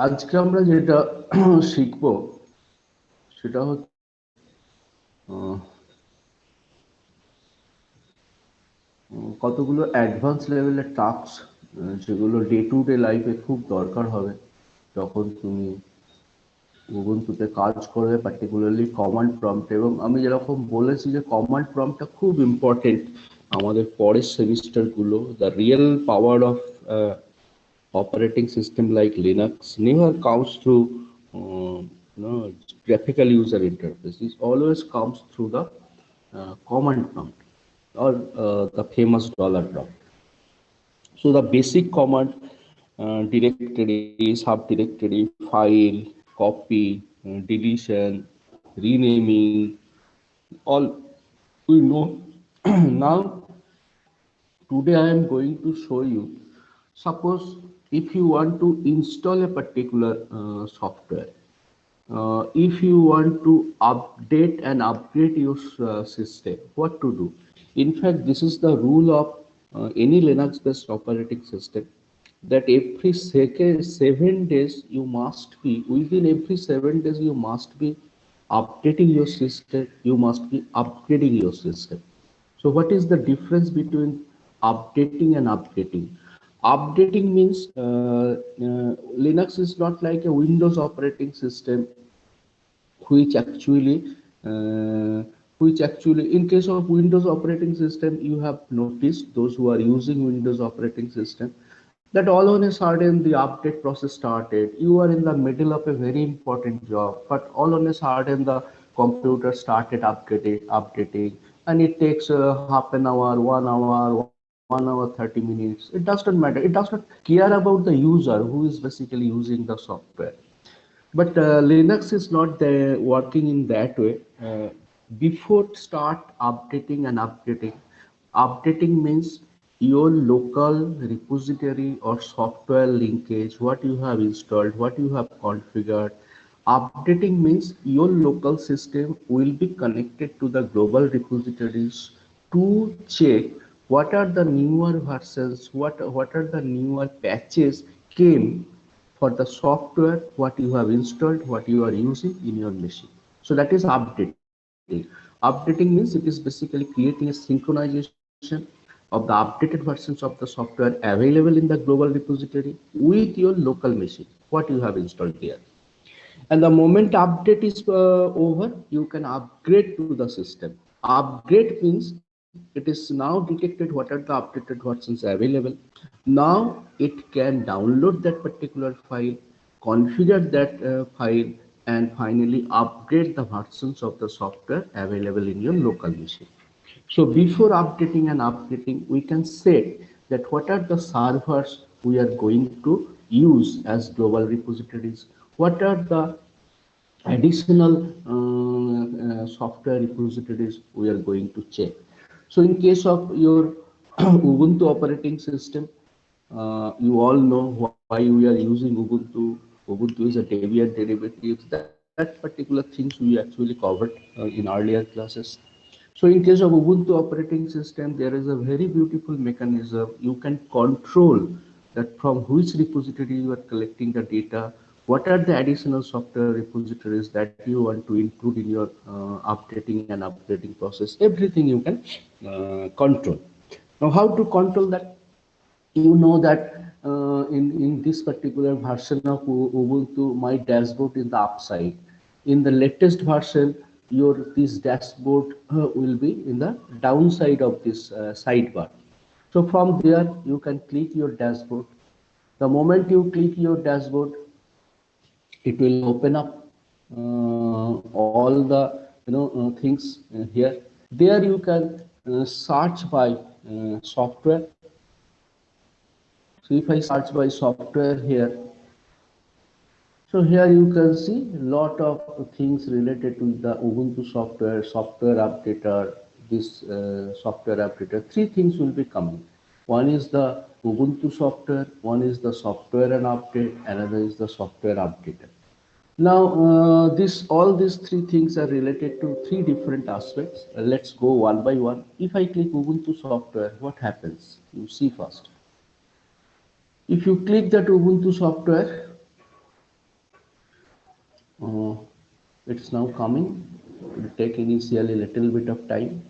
আজকে আমরা যেটা শিখবো সেটা হচ্ছে আহ, কতগুলো অ্যাডভান্স লেভেলের টাস্ক যেগুলো ডে টু ডে লাইফে খুব দরকার হবে যখন তুমি উবুন্টুতে কাজ করবে, পার্টিকুলারলি কমান্ড প্রম্পট। এবং আমি যেরকম বলেছি যে কমান্ড প্রম্পটটা খুব ইম্পর্টেন্ট আমাদের পরের সেমিস্টারগুলো। The real power of operating system like Linux never comes through graphical user interface. It always comes through the command prompt or the famous dollar prompt. So the basic command, directory, subdirectory, file, copy, deletion, renaming, all we know. Now today I am going to show you, suppose if you want to install a particular software, if you want to update and upgrade your system, what to do. In fact, this is the rule of any Linux based operating system, that every 7 days you must be, within every 7 days you must be updating your system, you must be upgrading your system. So what is the difference between updating and updating? Updating means Linux is not like a Windows operating system, which actually uh, in case of Windows operating system, you have noticed, those who are using Windows operating system, that all on a sudden the update process started. You are in the middle of a very important job, but all on a sudden the computer started updating, and it takes half an hour, 1 hour, 1 hour 30 minutes. It doesn't matter. It does not care about the user who is basically using the software. But Linux is not working in that way. Before start updating and updating means your local repository or software linkage, what you have installed, what you have configured. Updating means your local system will be connected to the global repositories to check what are the newer versions, what are the newer patches came for the software, what you have installed, what you are using in your machine. So that is updating. Updating means it is basically creating a synchronization of the updated versions of the software available in the global repository with your local machine, what you have installed there. And the moment update is over, you can upgrade to the system. Upgrade means it is now detected what are the updated versions available. Now it can download that particular file, configure that file, and finally upgrade the versions of the software available in your local machine. So before updating and upgrading, we can say that what are the servers we are going to use as global repositories, what are the additional software repositories we are going to check. So in case of your Ubuntu operating system, you all know why we are using Ubuntu. Ubuntu is a Debian derivative. That particular things we actually covered in earlier classes. So in case of Ubuntu operating system, there is a very beautiful mechanism. You can control that from which repository you are collecting the data, what are the additional software repositories that you want to include in your updating and upgrading process. Everything you can control. Now, how to control that? You know that in this particular version of Ubuntu, my dashboard is the upside. In the latest version, your this dashboard will be in the downside of this sidebar. So from there, you can click your dashboard. The moment you click your dashboard, it will open up all the things here. There you can search by software. So if I search by software here, so here you can see a lot of things related to the Ubuntu software, software updater, this software updater. Three things will be coming. One is the Ubuntu software, one is the software and update, another is the software updater. Now, this all these three things are related to three different aspects. Let's go one by one. If I click Ubuntu software, what happens? You see first. If you click that Ubuntu software, Uh, it's now coming. It will take initially a little bit of time.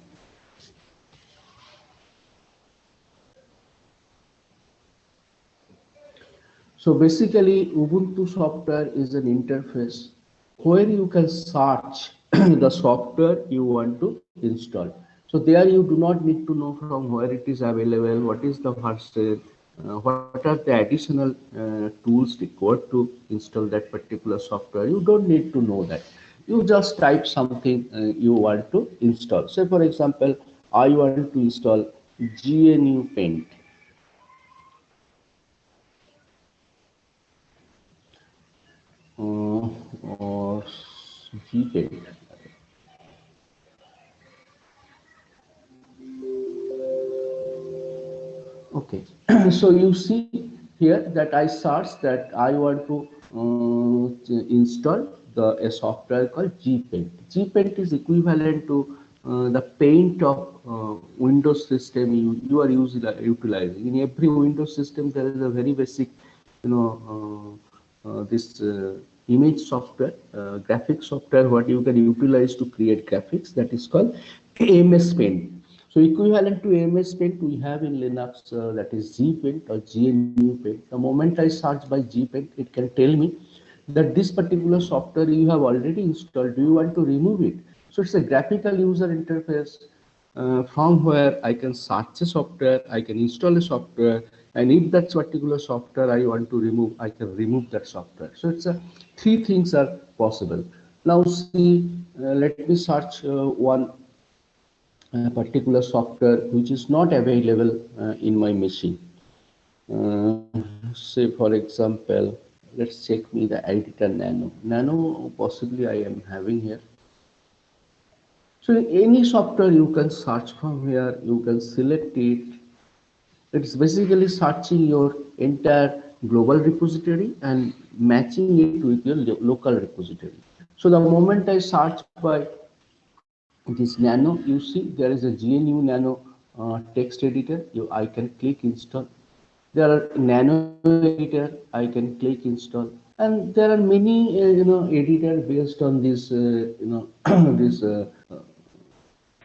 So basically, Ubuntu software is an interface where you can search the software you want to install. So there you do not need to know from where it is available, what is the version, what are the additional tools required to install that particular software. You don't need to know that. You just type something you want to install. Say for example, I want to install GNU Paint. Or GPaint. Okay, so you see here that I searched that I want to install a software called GPaint. GPaint is equivalent to the paint of Windows system you are utilizing. In every Windows system, there is a very basic, you know, this image software, graphics software, what you can utilize to create graphics, that is called MS Paint. So equivalent to MS Paint we have in Linux, that is GPaint or GNU Paint. The moment I search by GPaint, it can tell me that this particular software you have already installed, do you want to remove it? So it's a graphical user interface from where I can search a software, I can install a software, and if that particular software I want to remove, I can remove that software. So it's a three things are possible. Now see, let me search one particular software which is not available in my machine. Uh, Say for example, let's check me the editor Nano. Nano possibly I am having here. So any software you can search from here, you can select it. It's basically searching your entire global repository and matching it with your local repository. So the moment I search by this Nano, you see there is a GNU Nano text editor. I can click install. There are Nano editor. I can click install, and there are many editor based on this this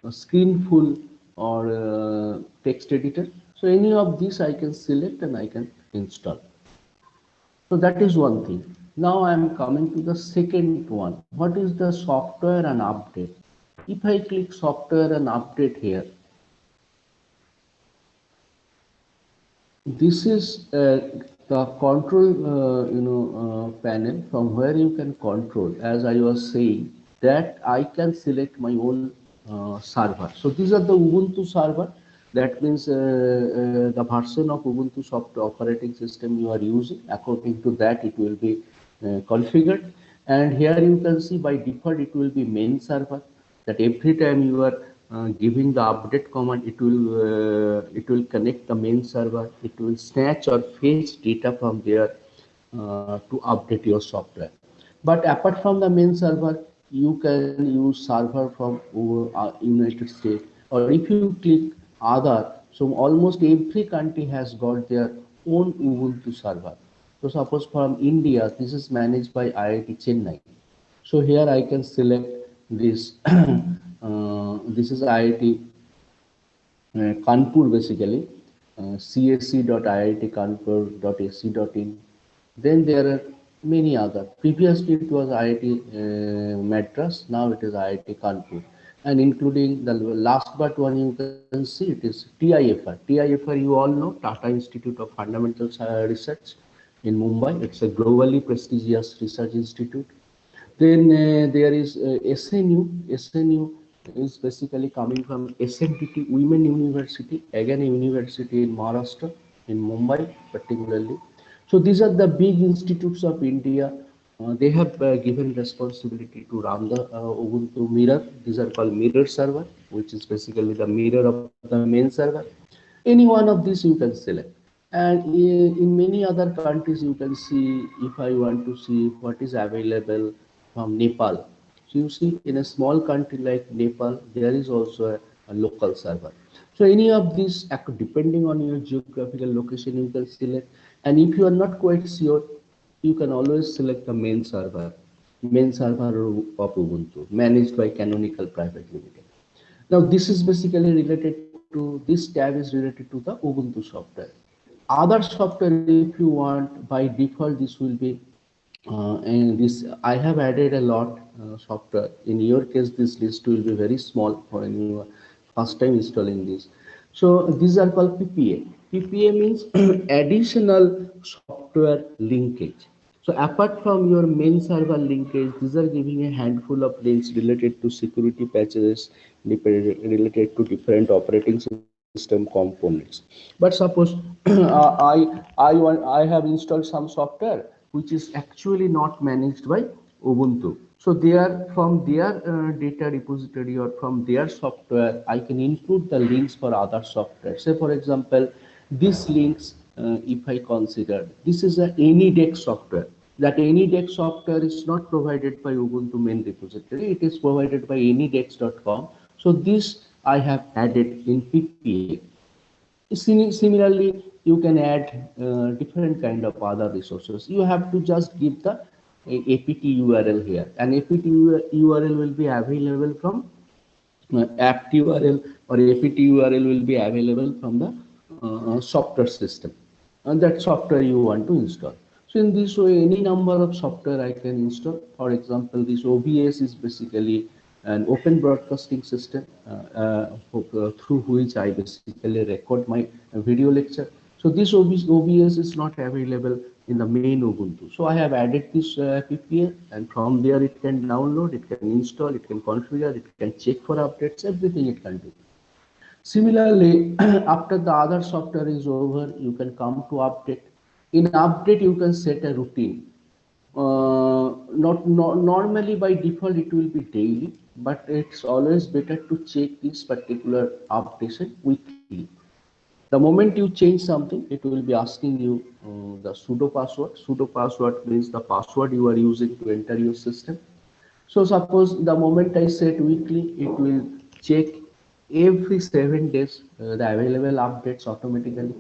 screenful or text editor. So any of these I can select and I can install. So that is one thing. Now I am coming to the second one. What is the software and update? If I click software and update here, this is the control panel from where you can control, as I was saying, that I can select my own server. So these are the Ubuntu server. That means the version of Ubuntu software operating system you are using. According to that, it will be configured. And here you can see by default it will be main server. That every time you are giving the update command, it will connect the main server. It will snatch or fetch data from there to update your software. But apart from the main server, you can use server from United States, or if you click other, so almost every country has got their own Ubuntu server. So suppose from India, this is managed by IIT Chennai. So here I can select this. This is IIT Kanpur basically, csc.iitkanpur.ac.in. Then there are many other. Previously it was IIT Madras, now it is IIT Kanpur. And including the last but one you can see, it is TIFR. TIFR you all know, Tata Institute of Fundamental Research in Mumbai. It's a globally prestigious research institute. Then there is SNU. SNU is basically coming from SNTT Women University, again a university in Maharashtra, in Mumbai particularly. So these are the big institutes of India. They have given responsibility to run the Ubuntu mirror. These are called mirror server, which is basically the mirror of the main server. Any one of these you can select. And in many other countries, you can see, if I want to see what is available from Nepal. So you see, in a small country like Nepal, there is also a local server. So any of these, depending on your geographical location, you can select. And if you are not quite sure, you can always select the main server. main server of Ubuntu, managed by Canonical Private Limited. Now this is basically related to, this tab is related to the Ubuntu software. Other software, if you want, by default this will be and this I have added a lot software. In your case, this list will be very small when you are first time installing this. So these are called PPA. PPA means additional software linkage. So apart from your main server linkage, these are giving a handful of links related to security patches, related to different operating system components. But suppose I have installed some software which is actually not managed by Ubuntu. So there, from their data repository or from their software, I can include the links for other software. Say for example, these links, if I consider, this is a AnyDex software. That AnyDex software is not provided by Ubuntu main repository, it is provided by anydex.com. So this I have added in PPA. Similarly, you can add different kind of other resources. You have to just give the apt URL here, and apt URL will be available from apt URL, or apt URL will be available from the software system, and that software you want to install. So in this way, any number of software I can install. For example, this OBS is basically an open broadcasting system through which I basically record my video lecture. So this OBS is not available in the main Ubuntu. So I have added this PPA, and from there it can download, it can install, it can configure, it can check for updates, everything it can do. Similarly, after the other software is over, you can come to update. In update, you can set a routine. Not normally by default it will be daily, but it's always better to check this particular updation weekly. The moment you change something, it will be asking you the sudo password. Sudo password means the password you are using to enter your system. So suppose the moment I set weekly, it will check every 7 days the available updates automatically.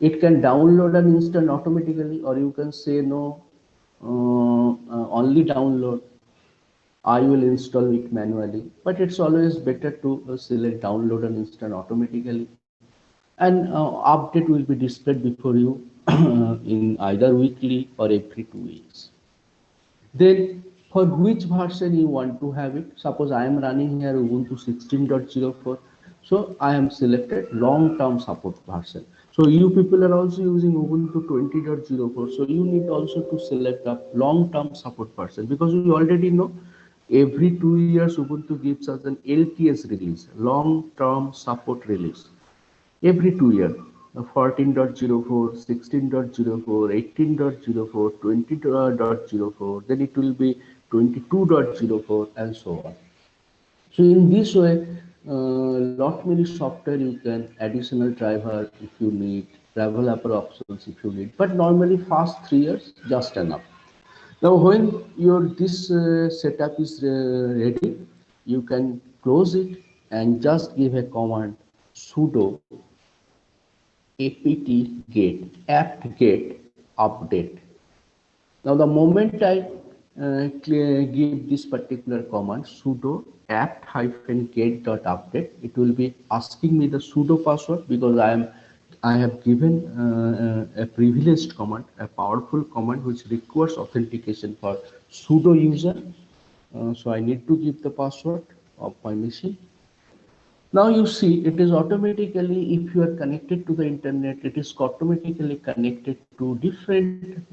It can download and install automatically, or you can say no, only download. I will install it manually, but it's always better to select download and install automatically. And update will be displayed before you in either weekly or every 2 weeks. Then for which version you want to have it, suppose I am running here Ubuntu 16.04, so I am selected long-term support version. So you people are also using Ubuntu 20.04, so you need also to select a long-term support version, because we already know every 2 years Ubuntu gives us an LTS release, long-term support release. Every 2 years, 14.04, 16.04, 18.04, 20.04, then it will be 22.04, and so on. So in this way, lot many software you can, additional driver if you need, developer options if you need, but normally first 3 years just enough. Now when your this setup is ready, you can close it and just give a command sudo apt-get update. Now the moment I give this particular command sudo apt-get.update, it will be asking me the sudo password, because I have given a privileged command, a powerful command which requires authentication for sudo user. So I need to give the password of my machine. Now you see, it is automatically, if you are connected to the internet, it is automatically connected to different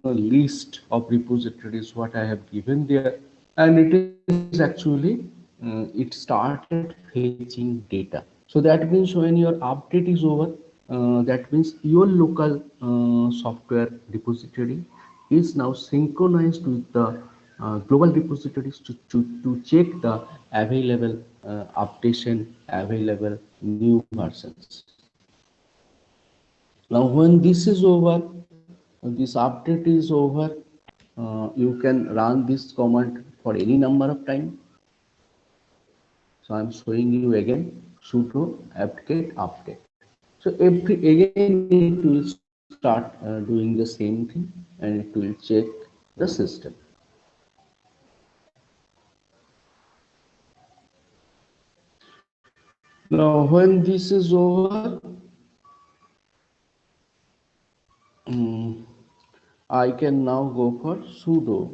list of repositories what I have given there, and it is actually it started fetching data. So that means when your update is over, that means your local software repository is now synchronized with the global repositories to check the available updation, available new versions. Now when this is over, this update is over, you can run this command for any number of time. So I'm showing you again sudo apt-get update. So again it will start doing the same thing, and it will check the system. Now, when this is over, mm, I can now go for sudo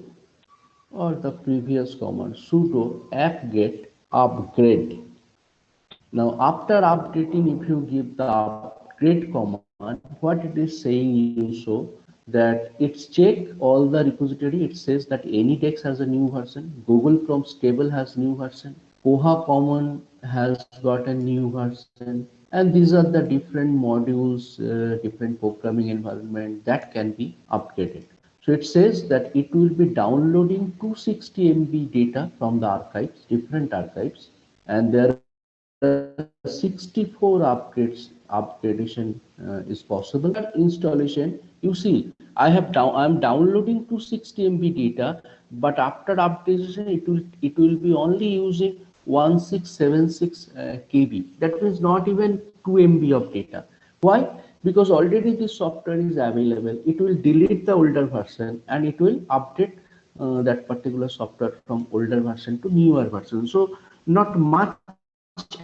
or the previous command sudo apt-get upgrade. Now, after updating, if you give the upgrade command, what it is saying you so that it's check all the repository. It says that AnyDex has a new version, Google Chrome stable has new version, Koha Common has got a new version, and these are the different modules, different programming environment that can be updated. So it says that it will be downloading 260 MB data from the archives, different archives, and there are 64 upgrades upgradation is possible. After installation, you see I'm downloading 260 MB data, but after updation it will be only using 1676 KB. That means not even 2 MB of data. Why? Because already this software is available. It will delete the older version and it will update that particular software from older version to newer version. So not much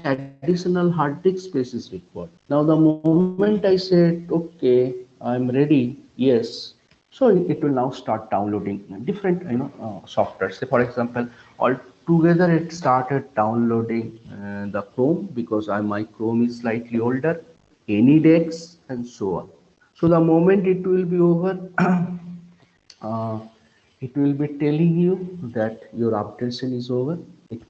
additional hard disk space is required. Now the moment I said okay, I'm ready, yes, so it will now start downloading different software. Say for example, all together it started downloading the Chrome, because my Chrome is slightly older, AnyDex and so on. So the moment it will be over, uh, it will be telling you that your updation is over. It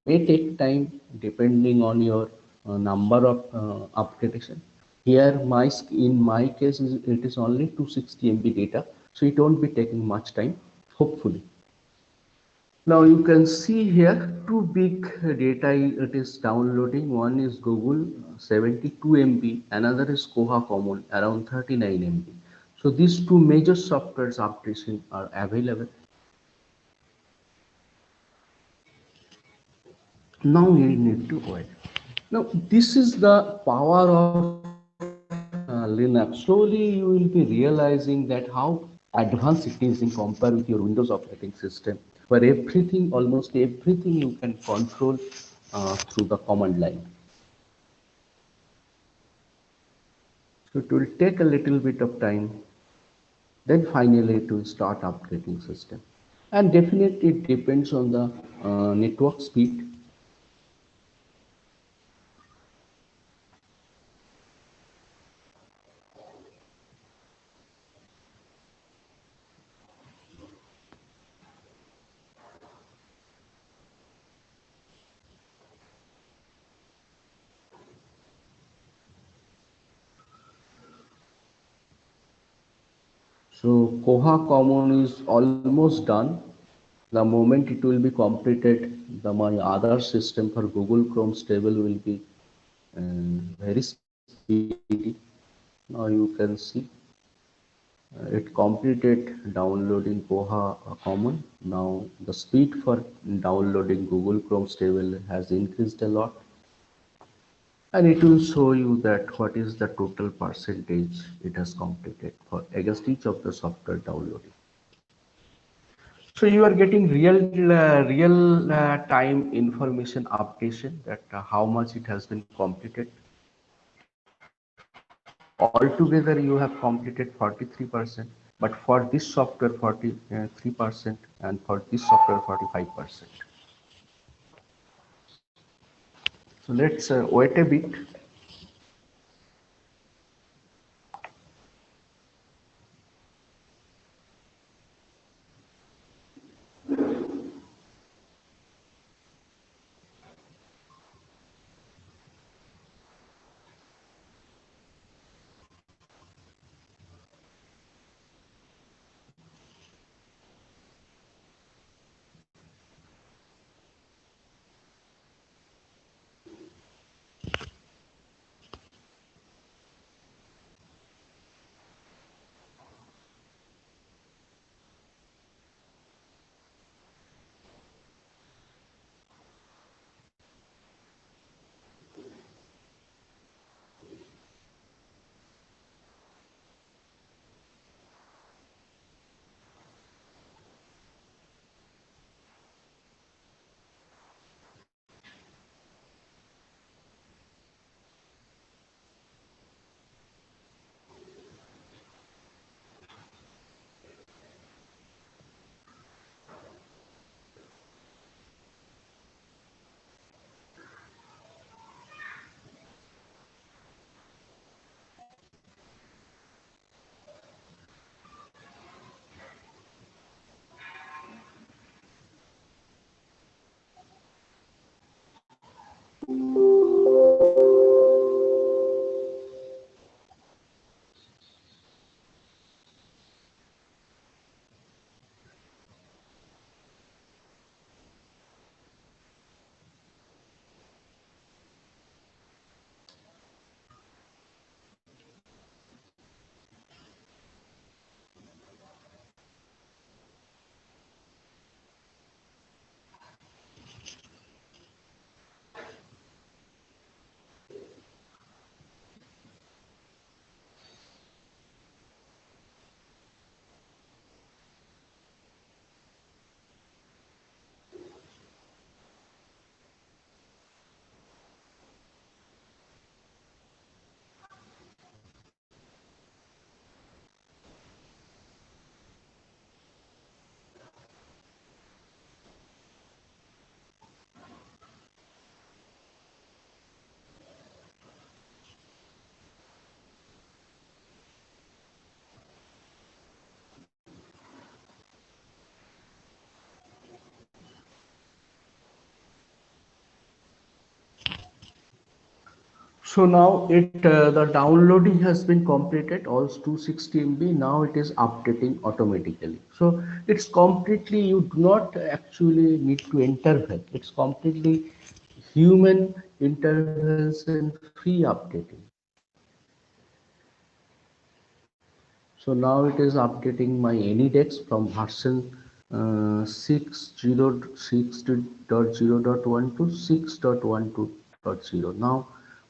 may take time depending on your number of updation. Here in my case it is only 260 MB data, so it won't be taking much time, hopefully. Now you can see here two big data it is downloading. One is Google 72 MB, another is Koha Common around 39 MB. So these two major softwares updates are available. Now we need to wait. Now this is the power of Linux. Slowly you will be realizing that how advanced it is in compare with your Windows operating system, where everything, almost everything you can control through the command line. So it will take a little bit of time, then finally it will start upgrading system. And definitely it depends on the network speed. So Koha Common is almost done. The moment it will be completed, my other system for Google Chrome stable will be very speedy. Now you can see it completed downloading Koha Common. Now the speed for downloading Google Chrome stable has increased a lot, and it will show you that what is the total percentage it has completed for against each of the software downloading. So you are getting real time information updation that how much it has been completed. Altogether you have completed 43%, but for this software 43%, and for this software 45%. So let's wait a bit. So now the downloading has been completed, all 260 MB. Now it is updating automatically. So it's completely, you do not actually need to intervene. It's completely human intervention free updating. So now it is updating my AnyDex from version 6.0.1 to 6.12.0. Now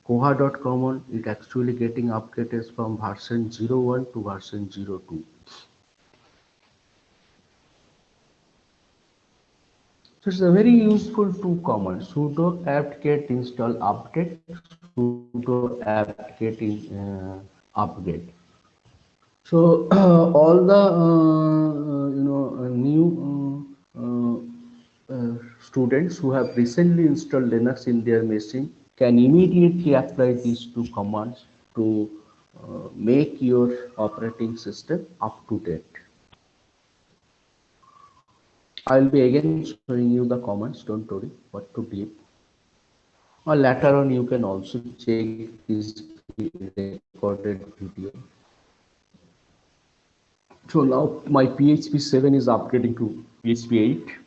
Koha.common it actually getting updated from version 01 to version 02. So it's a very useful two command, sudo apt-get install update, sudo apt-get upgrade. So all the new students who have recently installed Linux in their machine can immediately apply these two commands to make your operating system up to date. I will be again showing you the commands, don't worry what to do. Or later on you can also check this recorded video. So now my PHP 7 is upgrading to PHP 8.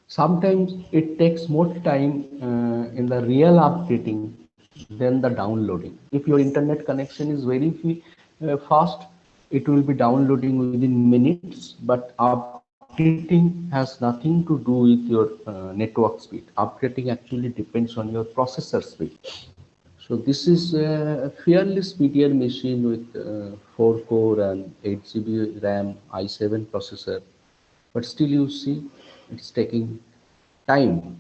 Sometimes it takes more time in the real updating than the downloading. If your internet connection is very fast, it will be downloading within minutes, but updating has nothing to do with your network speed. Updating actually depends on your processor speed. So this is a fairly speedier machine with 4 core and 8 GB RAM i7 processor, but still you see it's taking time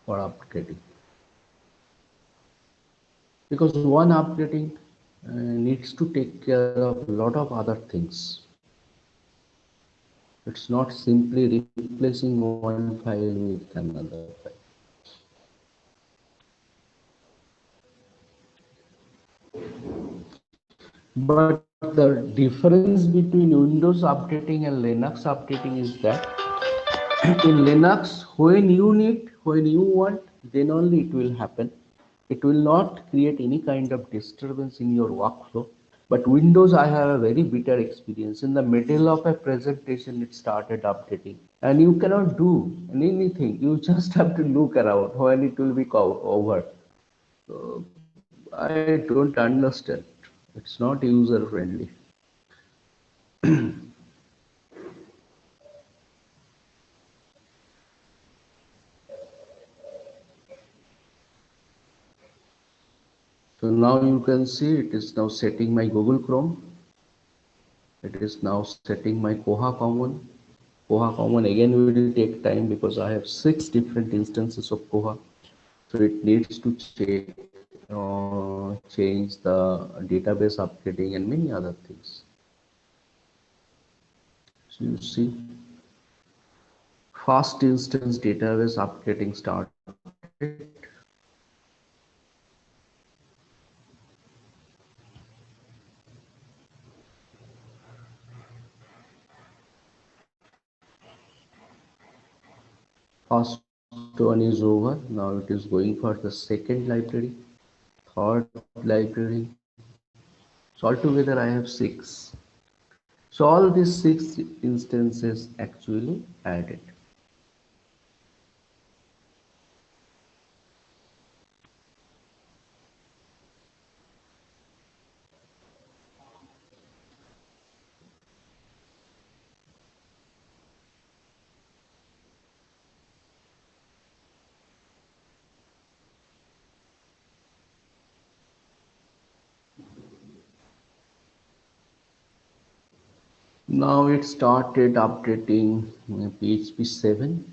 for upgrading, because one upgrading needs to take care of a lot of other things. It's not simply replacing one file with another file. But the difference between Windows updating and Linux updating is that in Linux, when you need, when you want, then only it will happen. It will not create any kind of disturbance in your workflow. But Windows, I have a very bitter experience. In the middle of a presentation, it started updating, and you cannot do anything. You just have to look around when it will be over. So I don't understand. It's not user friendly. So now you can see it is now setting my Google Chrome. It is now setting my Koha Common. Koha Common again will take time because I have 6 different instances of Koha. So it needs to change the database updating and many other things. So you see, first instance database updating started. First one is over. Now it is going for the second library, third library. So altogether I have 6. So all these 6 instances actually added. Now it started updating PHP 7.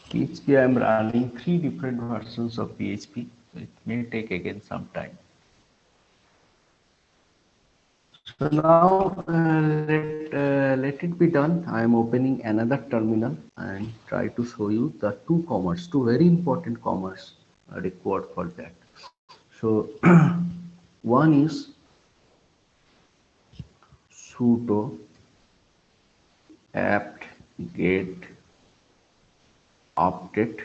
PHP I am running 3 different versions of PHP. So it may take again some time. So now let it be done. I am opening another terminal and try to show you the two very important commands required for that. So one is sudo apt get update,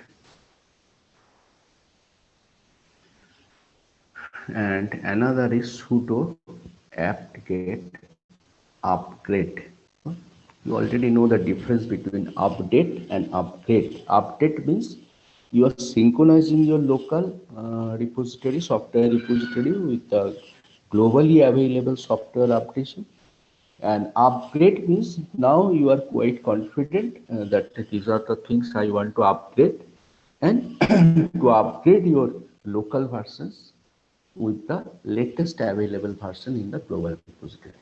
and another is sudo apt get upgrade. You already know the difference between update and upgrade. Update means you are synchronizing your local repository, software repository, with the globally available software updation. And upgrade means now you are quite confident that these are the things I want to upgrade, and to upgrade your local versions with the latest available version in the global repository.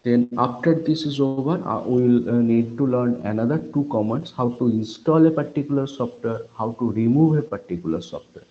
Then after this is over, we will need to learn another two commands: how to install a particular software, how to remove a particular software.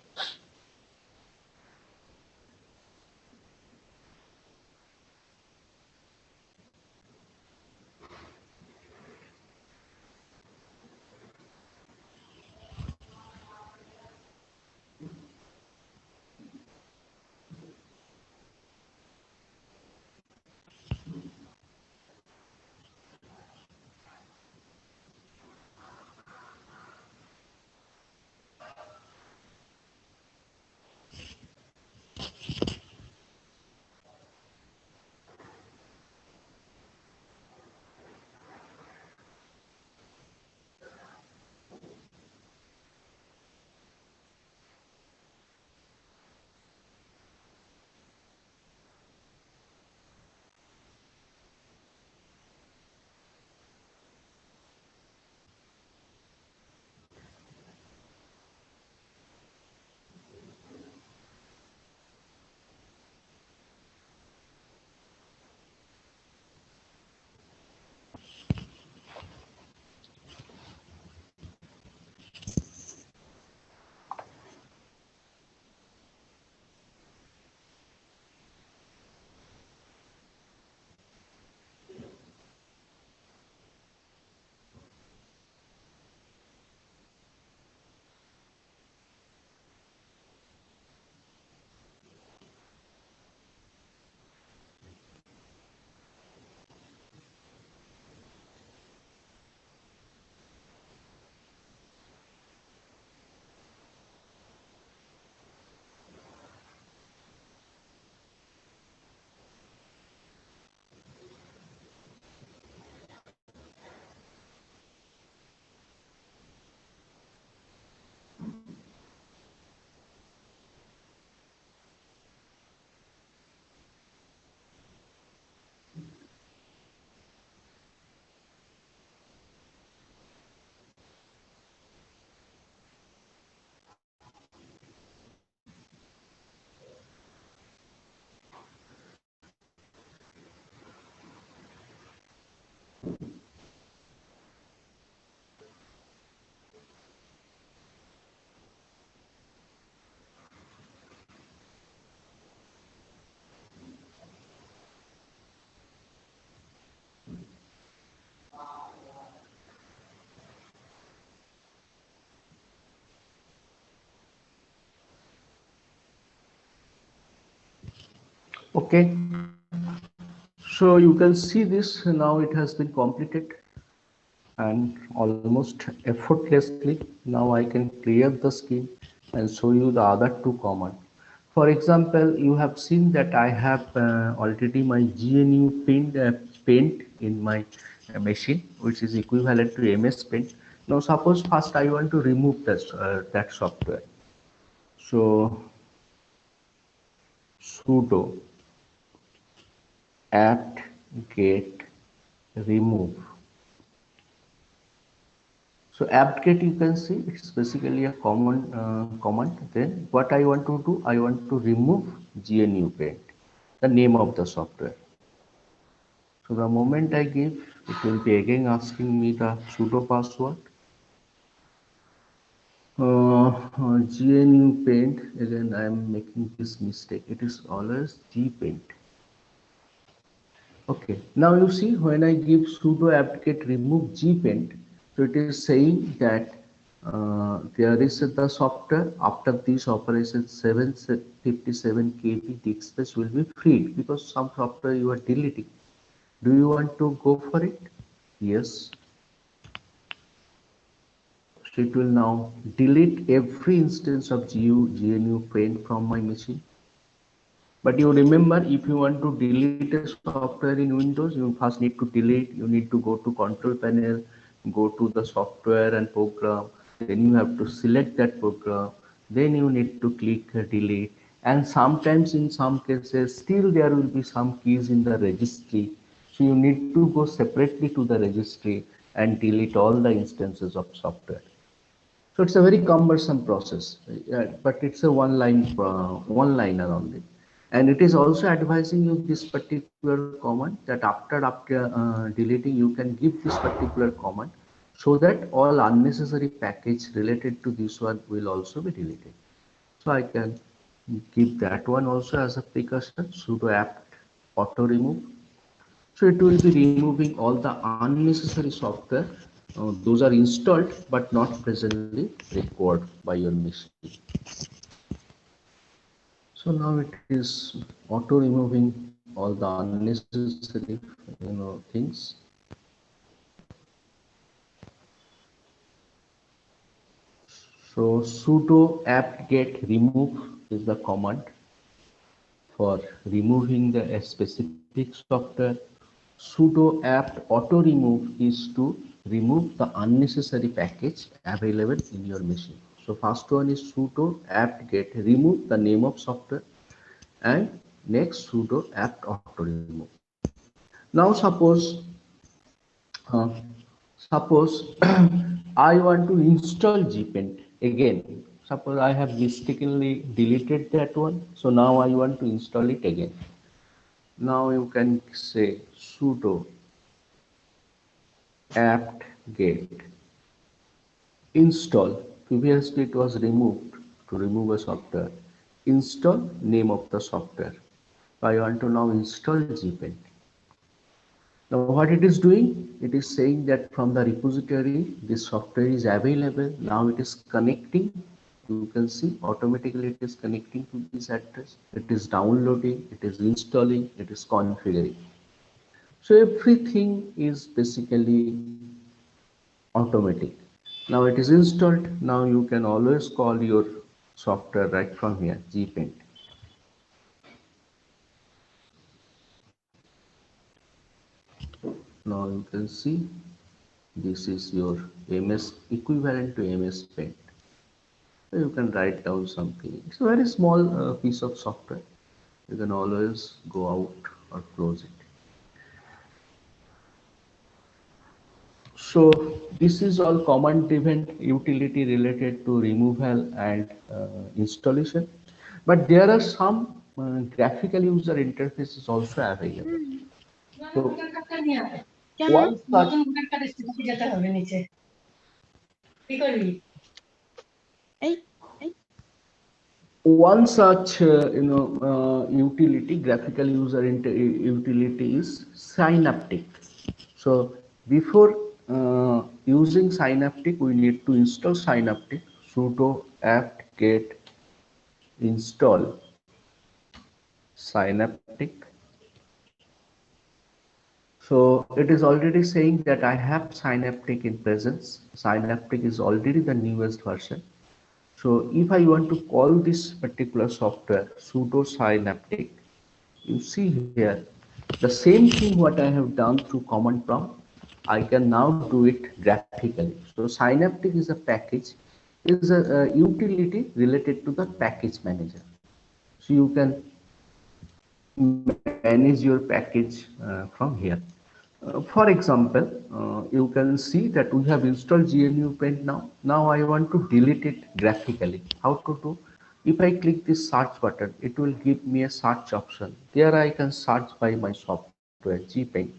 Okay, so you can see this now, it has been completed and almost effortlessly. Now I can clear the screen and show you the other two commands. For example, you have seen that I have already my GNU Paint in my machine, which is equivalent to MS Paint. Now suppose first I want to remove this, that software. So sudo apt get remove. So apt-get, you can see it's basically a common command. Then what I want to do, I want to remove GNU Paint, the name of the software. So the moment I give, it will be again asking me the sudo password. GNU Paint, again I am making this mistake. It is always GPaint. Okay, now you see when I give sudo apt-get remove gpaint, so it is saying that there is the software after this operation 757 KB disk space will be freed because some software you are deleting. Do you want to go for it? Yes. So it will now delete every instance of GNU Paint from my machine. But you remember, if you want to delete a software in Windows, you first need to delete, you need to go to control panel, go to the software and program, then you have to select that program, then you need to click delete. And sometimes in some cases, still there will be some keys in the registry. So you need to go separately to the registry and delete all the instances of software. So it's a very cumbersome process, but it's a one-liner only. And it is also advising you this particular command that after deleting, you can give this particular command so that all unnecessary package related to this one will also be deleted. So I can give that one also as a precaution, sudo apt auto remove. So it will be removing all the unnecessary software. Those are installed but not presently required by your machine. So now it is auto removing all the unnecessary things. So sudo apt-get remove is the command for removing the specific software. Sudo apt auto remove is to remove the unnecessary package available in your machine. So first one is sudo apt get remove the name of software, and next sudo apt auto remove. Now uh, suppose I want to install gpaint again. Suppose I have mistakenly deleted that one, so now I want to install it again. Now you can say sudo apt-get install. Previously it was removed to remove a software. Install name of the software. I want to now install gpaint. Now what it is doing? It is saying that from the repository this software is available. Now it is connecting. You can see automatically it is connecting to this address. It is downloading, it is installing, it is configuring. So everything is basically automatic. Now it is installed. Now you can always call your software right from here, gpaint. Now you can see this is your ms equivalent to ms paint. So you can write down something. It's a very small piece of software. You can always go out or close it. So this is all command driven utility related to removal and installation, but there are some graphical user interfaces also available. So one such utility, graphical user utility is Synaptic. So before using Synaptic, we need to install Synaptic. Sudo apt-get install Synaptic. So it is already saying that I have Synaptic in presence. Synaptic is already the newest version. So if I want to call this particular software sudo synaptic, you see here the same thing what I have done through command prompt, I can now do it graphically. So Synaptic is a package, is a utility related to the package manager. So you can manage your package from here. For example, you can see that we have installed GNU Paint now. Now I want to delete it graphically. How to do? If I click this search button, it will give me a search option. There I can search by my software, GPaint.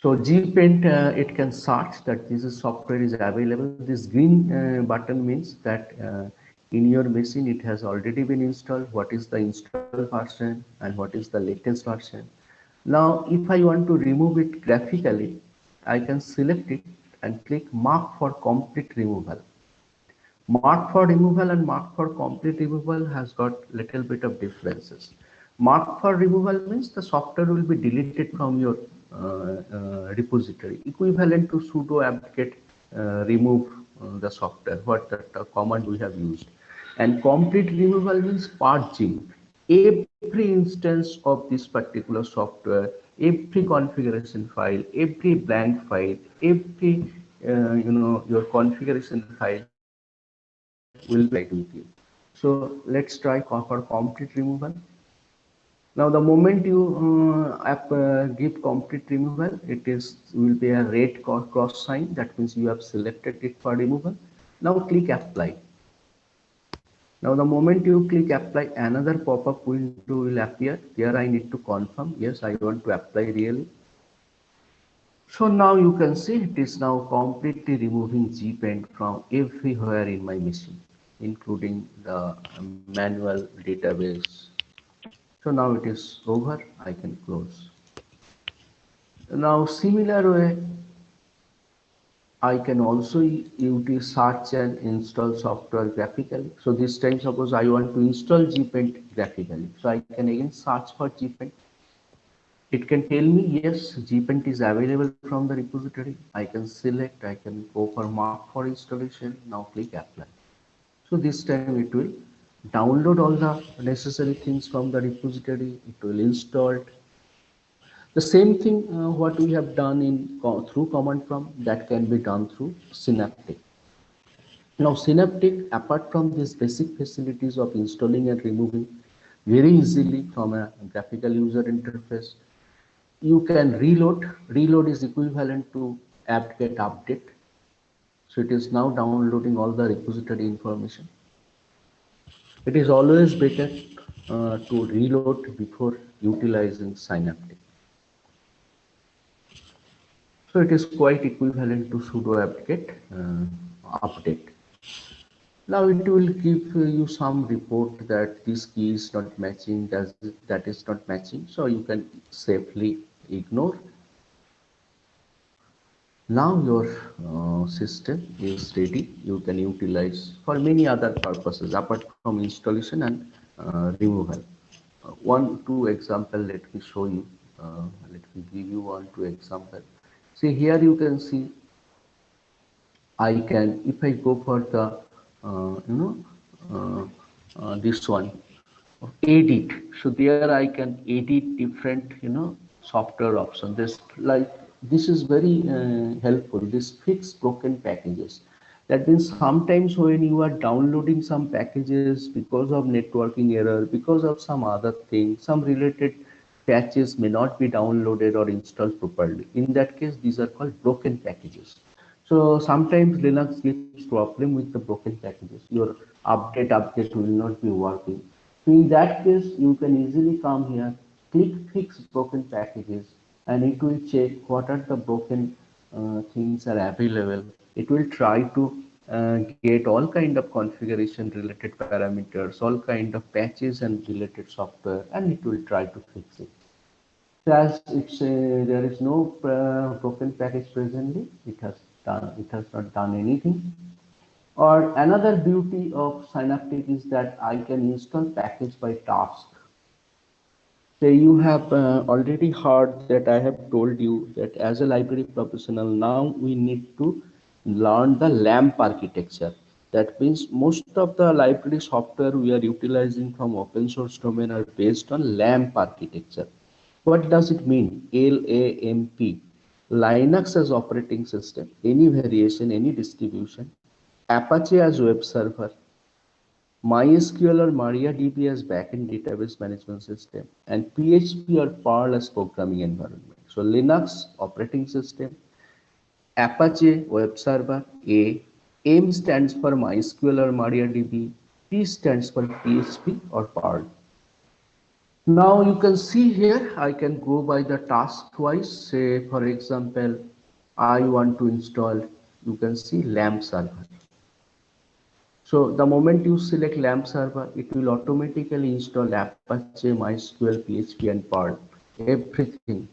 So GPaint, it can search that this is software is available. This green button means that in your machine it has already been installed. What is the install version and what is the latest version? Now, if I want to remove it graphically, I can select it and click mark for complete removal. Mark for removal and mark for complete removal has got little bit of differences. Mark for removal means the software will be deleted from your repository, equivalent to sudo apt-get remove the software, what the command we have used. And complete removal means purging every instance of this particular software, every configuration file, every blank file, every your configuration file will be wiped with you. So let's try for complete removal. Now the moment you give complete removal, it is will be a red cross sign. That means you have selected it for removal. Now click apply. Now the moment you click apply, another pop-up window will appear. Here I need to confirm, yes, I want to apply really. So now you can see it is now completely removing GPaint from everywhere in my machine, including the manual database. So now it is over, I can close. Now similar way, I can also use search and install software graphically. So this time suppose I want to install GPaint graphically. So I can again search for GPaint. It can tell me yes, GPaint is available from the repository. I can select, I can go for mark for installation. Now click apply. So this time it will download all the necessary things from the repository. It will install it. The same thing what we have done through command prompt, that can be done through Synaptic. Now Synaptic, apart from these basic facilities of installing and removing very easily from a graphical user interface, you can reload. Reload is equivalent to apt-get update. So it is now downloading all the repository information. It is always better to reload before utilizing Synaptic. So it is quite equivalent to sudo apt-get update. Now it will give you some report that this key is not matching, that is not matching. So you can safely ignore. Now your system is ready. You can utilize for many other purposes apart from installation and removal. Two example, let me show you. Let me give you two example. See here you can see I can, if I go for the this one edit, so there I can edit different software option. This is very helpful, this fix broken packages. That means sometimes when you are downloading some packages because of networking error, because of some other thing, some related patches may not be downloaded or installed properly. In that case, these are called broken packages. So sometimes Linux gives problem with the broken packages. Your update will not be working. So in that case, you can easily come here, click fix broken packages, and it will check what are the broken things are available. It will try to get all kind of configuration related parameters, all kind of patches and related software, and it will try to fix it. So as there is no broken package presently, it has not done anything. Or another beauty of Synaptic is that I can install package by task. Say you have already heard that I have told you that as a library professional, now we need to learn the LAMP architecture. That means most of the library software we are utilizing from open source domain are based on LAMP architecture. What does it mean? LAMP. Linux as operating system, any variation, any distribution, Apache as web server, MySQL or MariaDB as backend database management system, and PHP or Perl as programming environment. So Linux operating system, Apache web server, M stands for MySQL or MariaDB, P stands for PHP or Perl. Now you can see here, I can go by the task wise. Say, for example, I want to install, you can see LAMP server. So the moment you select LAMP server, it will automatically install Apache, MySQL, PHP, and Perl, everything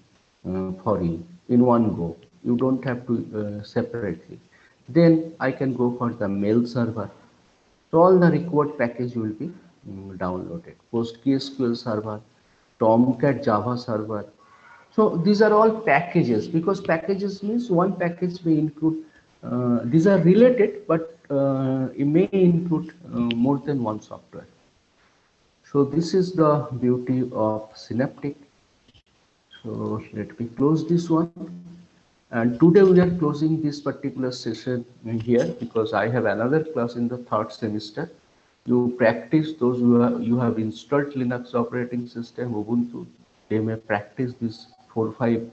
for you in one go. You don't have to separately. Then I can go for the mail server. So all the required package will be downloaded. PostgreSQL server, Tomcat Java server. So these are all packages, because packages means one package may include, these are related, but it may include more than one software. So this is the beauty of Synaptic. So let me close this one. And today we are closing this particular session here, because I have another class in the third semester. You practice those you have installed Linux operating system, Ubuntu. They may practice these 4 or 5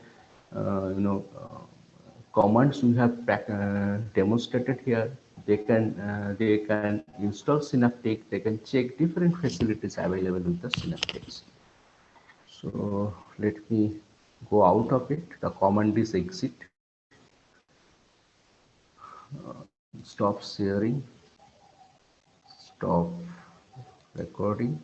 commands we have demonstrated here. They can install Synaptic. They can check different facilities available with the Synaptics. So let me go out of it. The command is exit. Stop sharing, stop recording.